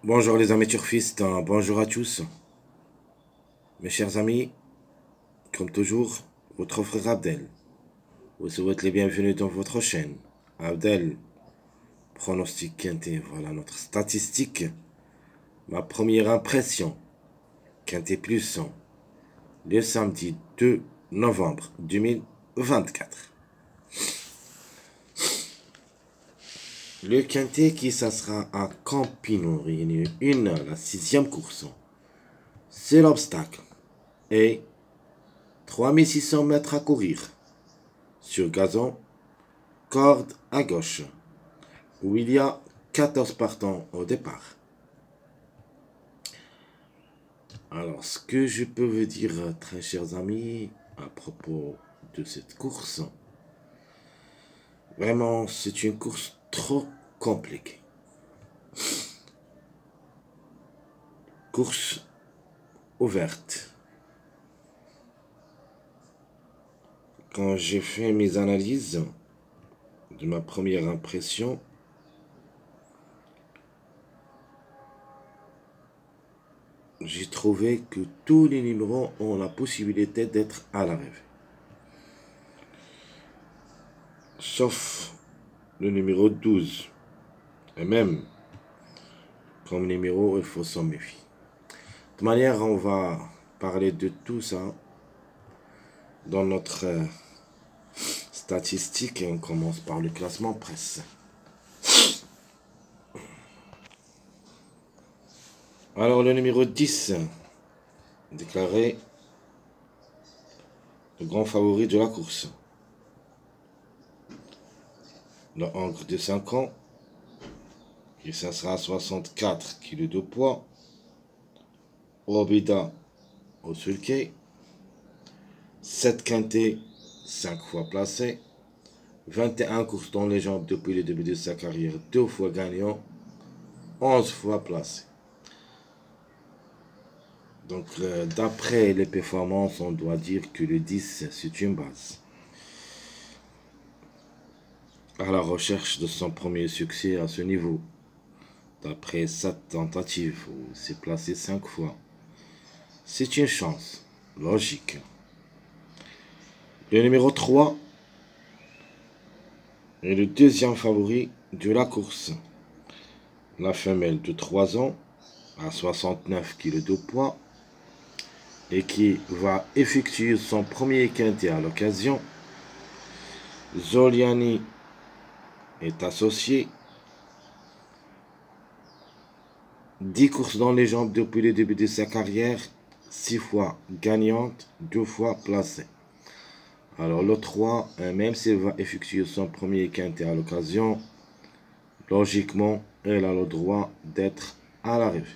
Bonjour les amis turfistes, bonjour à tous. Mes chers amis, comme toujours, votre frère Abdel vous souhaite les bienvenus dans votre chaîne. Abdel, pronostic quinté, voilà notre statistique. Ma première impression, quinté plus 100, le samedi 2 novembre 2024. Le quinté qui ça sera à Campino, Réunion 1, la 6e course. C'est l'obstacle. Et 3600 mètres à courir. Sur gazon, corde à gauche, où il y a 14 partants au départ. Alors, ce que je peux vous dire, très chers amis, à propos de cette course, vraiment, c'est une course trop compliquée. Course ouverte. Quand j'ai fait mes analyses de ma première impression, j'ai trouvé que tous les numéros ont la possibilité d'être à l'arrivée. Sauf le numéro 12. Et même, comme numéro, il faut s'en méfier. De toute manière, on va parler de tout ça dans notre statistique et on commence par le classement presse. Alors, le numéro 10, déclaré le grand favori de la course. Le Ancre de 5 ans, et ça sera 64 kg de poids. Obida au sulky, 7 quintés, 5 fois placé, 21 courses dans les jambes depuis le début de sa carrière, 2 fois gagnant, 11 fois placé. Donc, d'après les performances, on doit dire que le 10, c'est une base. À la recherche de son premier succès à ce niveau. D'après 7 tentatives, où il s'est placé 5 fois. C'est une chance, logique. Le numéro 3 est le deuxième favori de la course. La femelle de 3 ans, à 69 kg de poids, et qui va effectuer son premier quintet à l'occasion. Zoliani est associé. 10 courses dans les jambes depuis le début de sa carrière, 6 fois gagnante, 2 fois placée. Alors le 3, même s'il va effectuer son premier quintet à l'occasion, logiquement, elle a le droit d'être à l'arrivée.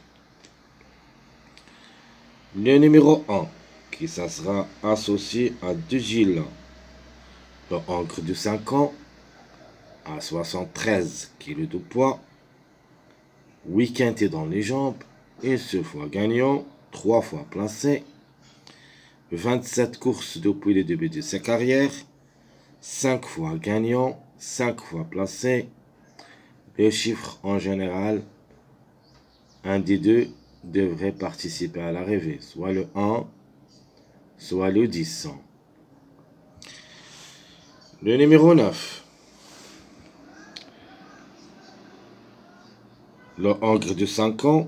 Le numéro 1, qui ça sera associé à De Gilles, le Ancre de 5 ans, à 73 kg de poids, 8 quintés dans les jambes, une seule fois gagnant, 3 fois placé, 27 courses depuis le début de sa carrière, 5 fois gagnant, 5 fois placé. Les chiffres en général, un des deux devrait participer à l'arrivée, soit le 1, soit le 10. Le numéro 9, le Ancre de 5 ans,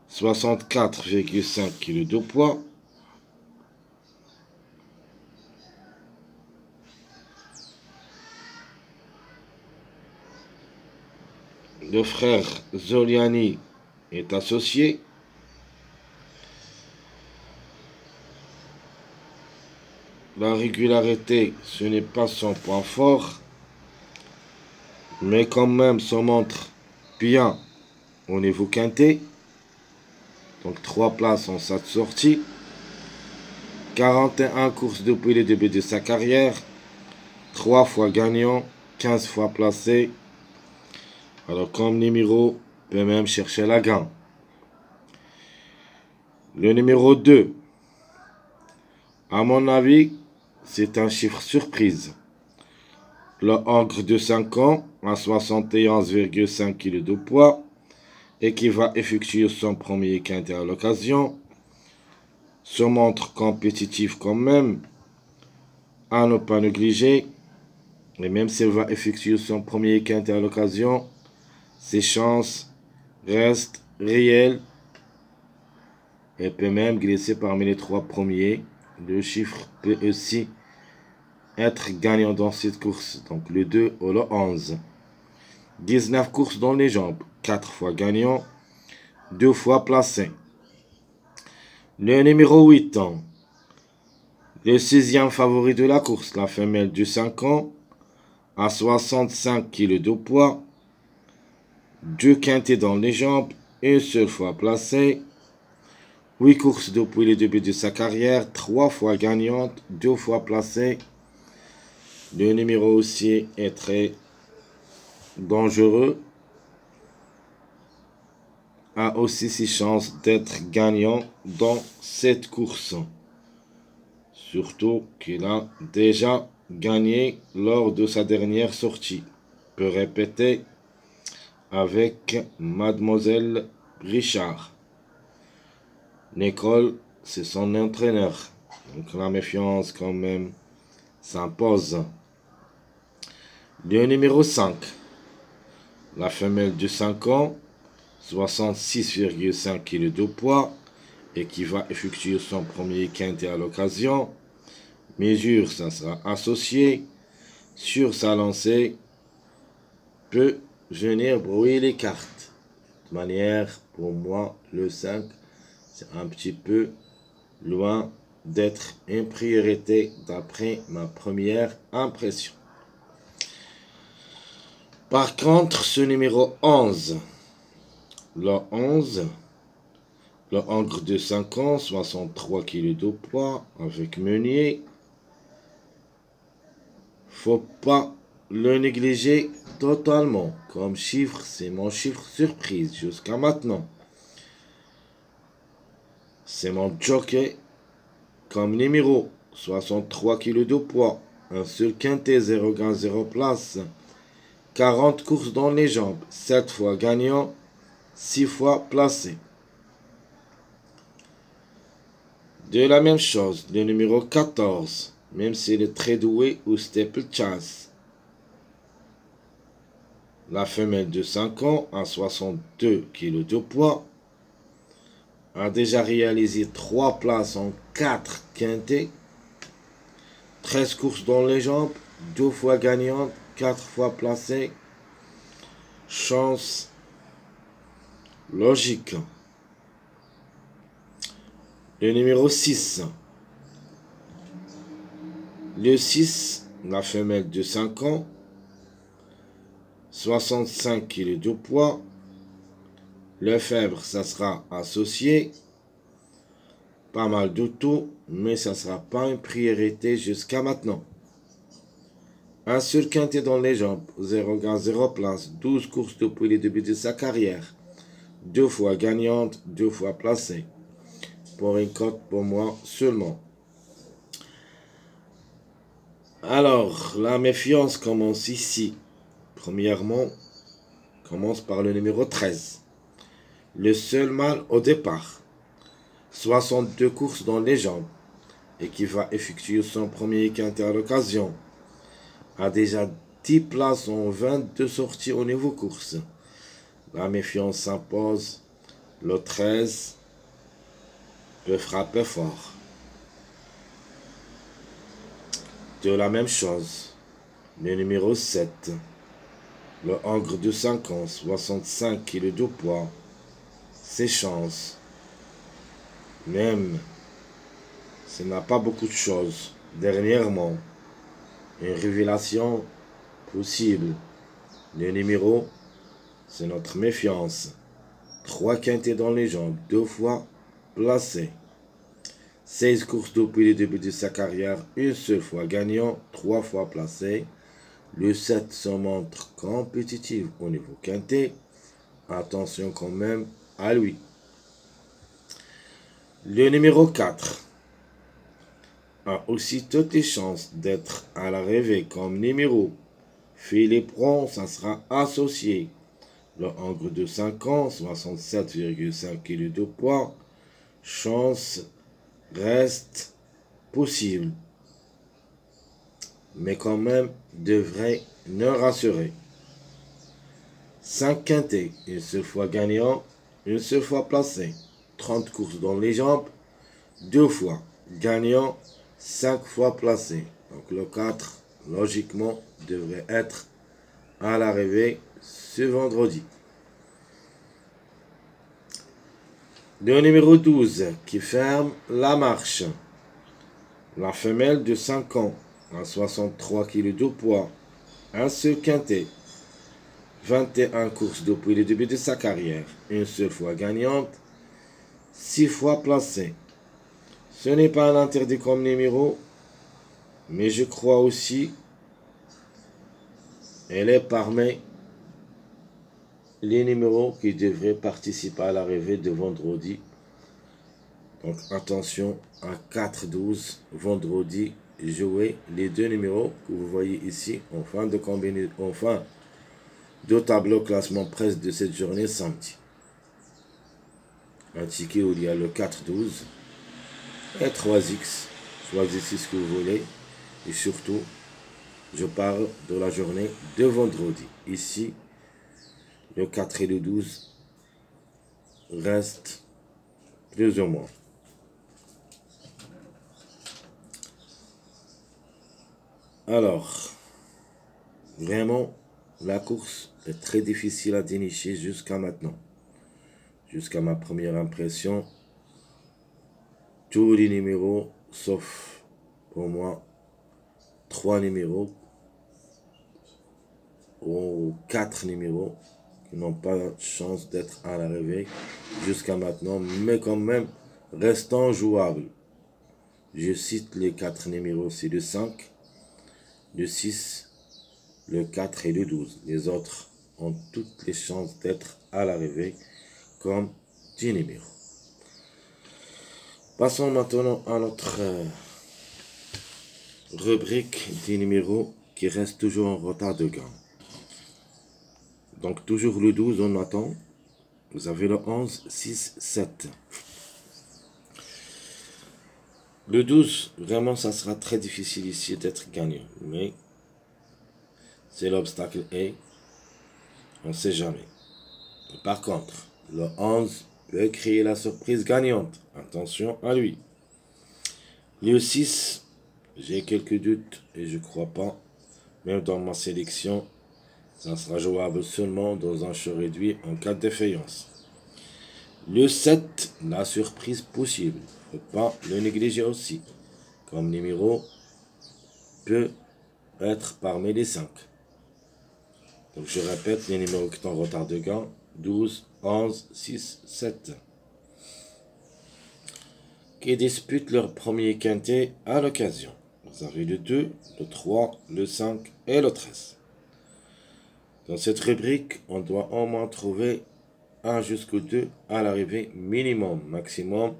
64,5 kg de poids, le frère Zoliani est associé. La régularité, ce n'est pas son point fort, mais quand même se montre bien au niveau quintet. Donc 3 places en 7 sorties. 41 courses depuis le début de sa carrière. 3 fois gagnant, 15 fois placé. Alors comme numéro, peut même chercher la gagne. Le numéro 2, à mon avis, c'est un chiffre surprise. Le Hongre de 5 ans à 71,5 kg de poids et qui va effectuer son premier quintet à l'occasion. Se montre compétitif quand même, à ne pas négliger. Et même s'il va effectuer son premier quintet à l'occasion, ses chances restent réelles et peut même glisser parmi les 3 premiers. Le chiffre peut aussi être gagnant dans cette course, donc le 2 ou le 11. 19 courses dans les jambes, 4 fois gagnant, 2 fois placé. Le numéro 8 ans, le 6e favori de la course, la femelle du 5 ans, à 65 kg de poids, 2 quintets dans les jambes, une seule fois placé. 8 courses depuis le début de sa carrière, 3 fois gagnante, 2 fois placée. Le numéro aussi est très dangereux. A aussi ses chances d'être gagnant dans cette course. Surtout qu'il a déjà gagné lors de sa dernière sortie. Peut répéter avec Mademoiselle Richard. Nicole, c'est son entraîneur. Donc la méfiance quand même s'impose. Le numéro 5. La femelle de 5 ans, 66,5 kg de poids et qui va effectuer son premier quintet à l'occasion. Mesure, ça sera associé. Sur sa lancée, peut venir brouiller les cartes. De manière, pour moi, le 5, c'est un petit peu loin d'être une priorité d'après ma première impression. Par contre, ce numéro 11, le 11, le Hongre de 5 ans, 63 kg de poids, avec Meunier. Faut pas le négliger totalement. Comme chiffre, c'est mon chiffre surprise jusqu'à maintenant. C'est mon jockey comme numéro, 63 kg de poids, un seul quintet, 0 gain, 0 place, 40 courses dans les jambes, 7 fois gagnant, 6 fois placé. De la même chose, le numéro 14, même s'il est très doué ou Staple Chance. La femelle de 5 ans à 62 kg de poids a déjà réalisé 3 places en 4 quintets, 13 courses dans les jambes, 2 fois gagnante, 4 fois placée. Chance logique. Le numéro 6. Le 6, la femelle de 5 ans, 65 kg de poids. Le Fèvre, ça sera associé. Pas mal de tout, mais ça ne sera pas une priorité jusqu'à maintenant. Un seul quintet dans les jambes, 0 gain, 0 place, 12 courses depuis le début de sa carrière. 2 fois gagnante, 2 fois placée. Pour une cote pour moi seulement. Alors, la méfiance commence ici. Premièrement, commence par le numéro 13. Le seul mâle au départ. 62 courses dans les jambes. Et qui va effectuer son premier quintet à l'occasion. A déjà 10 places en 22 sorties au niveau course. La méfiance s'impose. Le 13 peut frapper fort. De la même chose, le numéro 7, le Hongre de 5 ans, 65 kg de poids, ses chances, même s'il n'a pas beaucoup de choses, dernièrement, une révélation possible. Le numéro, c'est notre méfiance. 3 quintets dans les jambes, 2 fois placé. 16 courses depuis le début de sa carrière, une seule fois gagnant, 3 fois placé. Le 7 se montre compétitif au niveau quintet. Attention quand même à lui. Le numéro 4 a aussi toutes les chances d'être à l'arrivée comme numéro Philippe Rond, ça sera associé. Le Hongre de 5 ans, 67,5 kg de poids. Chance reste possible. Mais quand même, devrait nous rassurer. 5 quintés, une seule fois gagnant, une seule fois placé. 30 courses dans les jambes, 2 fois gagnant, 5 fois placé. Donc le 4, logiquement, devrait être à l'arrivée ce vendredi. Le numéro 12 qui ferme la marche. La femelle de 5 ans à 63 kg de poids. Un seul quintet. 21 courses depuis le début de sa carrière. Une seule fois gagnante. 6 fois placée. Ce n'est pas un interdit comme numéro. Mais je crois aussi elle est parmi les numéros qui devraient participer à l'arrivée de vendredi. Donc attention à 4-12 vendredi, jouer les deux numéros que vous voyez ici en fin de combinaison, en fin de tableau classement presse de cette journée samedi. Un ticket où il y a le 4-12 et 3X. Choisissez ce que vous voulez. Et surtout, je parle de la journée de vendredi. Ici, le 4 et le 12 restent plus ou moins. Alors, vraiment, la course est très difficile à dénicher jusqu'à maintenant. Jusqu'à ma première impression, tous les numéros, sauf pour moi, 3 numéros ou 4 numéros qui n'ont pas de chance d'être à l'arrivée jusqu'à maintenant, mais quand même restant jouables. Je cite les 4 numéros, c'est le 5, le 6, le 4 et le 12. Les autres ont toutes les chances d'être à l'arrivée comme 10 numéros. Passons maintenant à notre rubrique des numéros qui reste toujours en retard de gain. Donc toujours le 12, on attend. Vous avez le 11, 6, 7. Le 12, vraiment, ça sera très difficile ici d'être gagnant. Mais c'est l'obstacle et on ne sait jamais. Par contre, le 11 peut créer la surprise gagnante. Attention à lui. Le 6, j'ai quelques doutes et je crois pas. Même dans ma sélection, ça sera jouable seulement dans un show réduit en cas de défaillance. Le 7, la surprise possible. Il ne faut pas le négliger aussi. Comme numéro, peut être parmi les 5. Donc je répète les numéros qui sont en retard de gain. 12, 11, 6, 7. Qui disputent leur premier quintet à l'occasion. Vous avez le 2, le 3, le 5 et le 13. Dans cette rubrique, on doit au moins trouver 1 jusqu'au 2 à l'arrivée minimum. Maximum,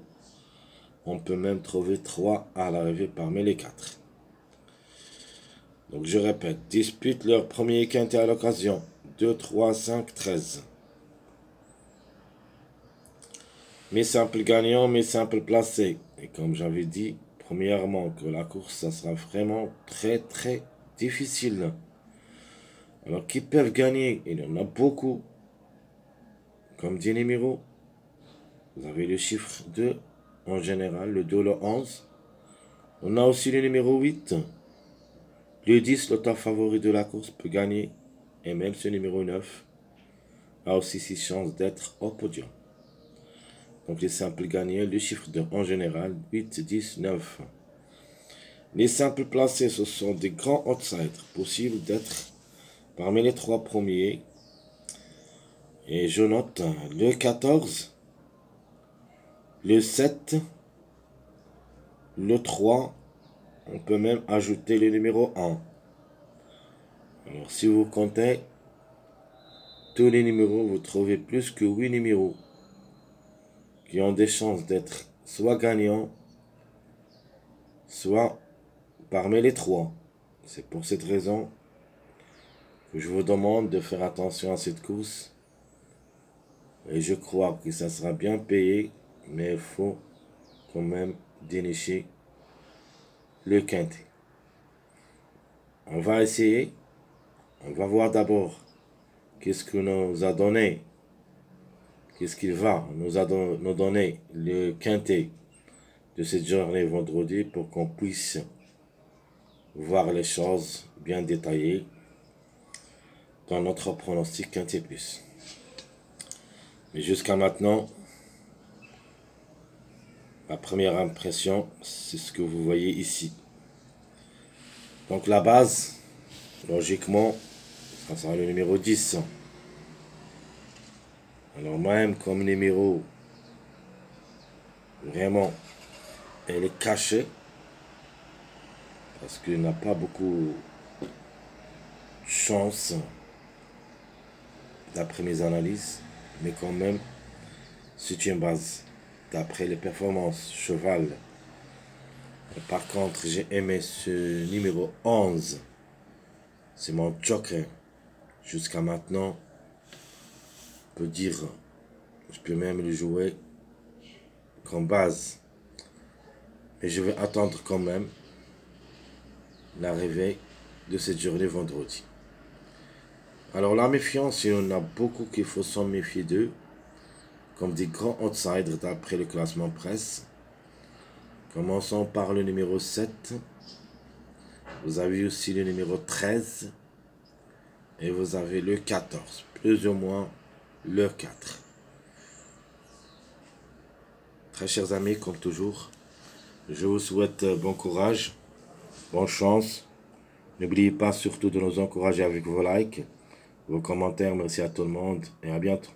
on peut même trouver 3 à l'arrivée parmi les 4. Donc je répète, disputent leur premier quintet à l'occasion. 2, 3, 5, 13. Mes simples gagnants, mes simples placés. Et comme j'avais dit, premièrement, que la course, ça sera vraiment très très difficile. Alors, qui peuvent gagner? Il y en a beaucoup. Comme 10 numéros. Vous avez le chiffre 2 en général, le 2, le 11. On a aussi le numéro 8. Le 10, le top favori de la course, peut gagner. Et même ce numéro 9 a aussi 6 chances d'être au podium. Donc les simples gagnants, le chiffre 2 en général, 8, 10, 9. Les simples placés, ce sont des grands outsiders, possibles d'être parmi les 3 premiers. Et je note le 14, le 7, le 3. On peut même ajouter le numéro 1. Alors si vous comptez tous les numéros, vous trouvez plus que 8 numéros qui ont des chances d'être soit gagnants, soit parmi les 3. C'est pour cette raison que je vous demande de faire attention à cette course. Et je crois que ça sera bien payé, mais il faut quand même dénicher le quintet. On va essayer. On va voir d'abord qu'est-ce que nous a donné, qu'est-ce qu'il va nous donner le quintet de cette journée vendredi pour qu'on puisse voir les choses bien détaillées dans notre pronostic quintet plus. Mais jusqu'à maintenant, la première impression, c'est ce que vous voyez ici. Donc la base, logiquement, ça sera le numéro 10. Alors même comme numéro, vraiment, elle est cachée, parce qu'il n'a pas beaucoup de chance, d'après mes analyses, mais quand même, c'est une base, d'après les performances cheval. Par contre, j'ai aimé ce numéro 11. C'est mon joker. Jusqu'à maintenant, je peux dire, je peux même le jouer comme base. Mais je vais attendre quand même l'arrivée de cette journée vendredi. Alors la méfiance, il y en a beaucoup qu'il faut s'en méfier d'eux, comme des grands outsiders d'après le classement presse. Commençons par le numéro 7. Vous avez aussi le numéro 13. Et vous avez le 14. Plus ou moins le 4. Très chers amis, comme toujours, je vous souhaite bon courage, bonne chance. N'oubliez pas surtout de nous encourager avec vos likes, vos commentaires. Merci à tout le monde et à bientôt.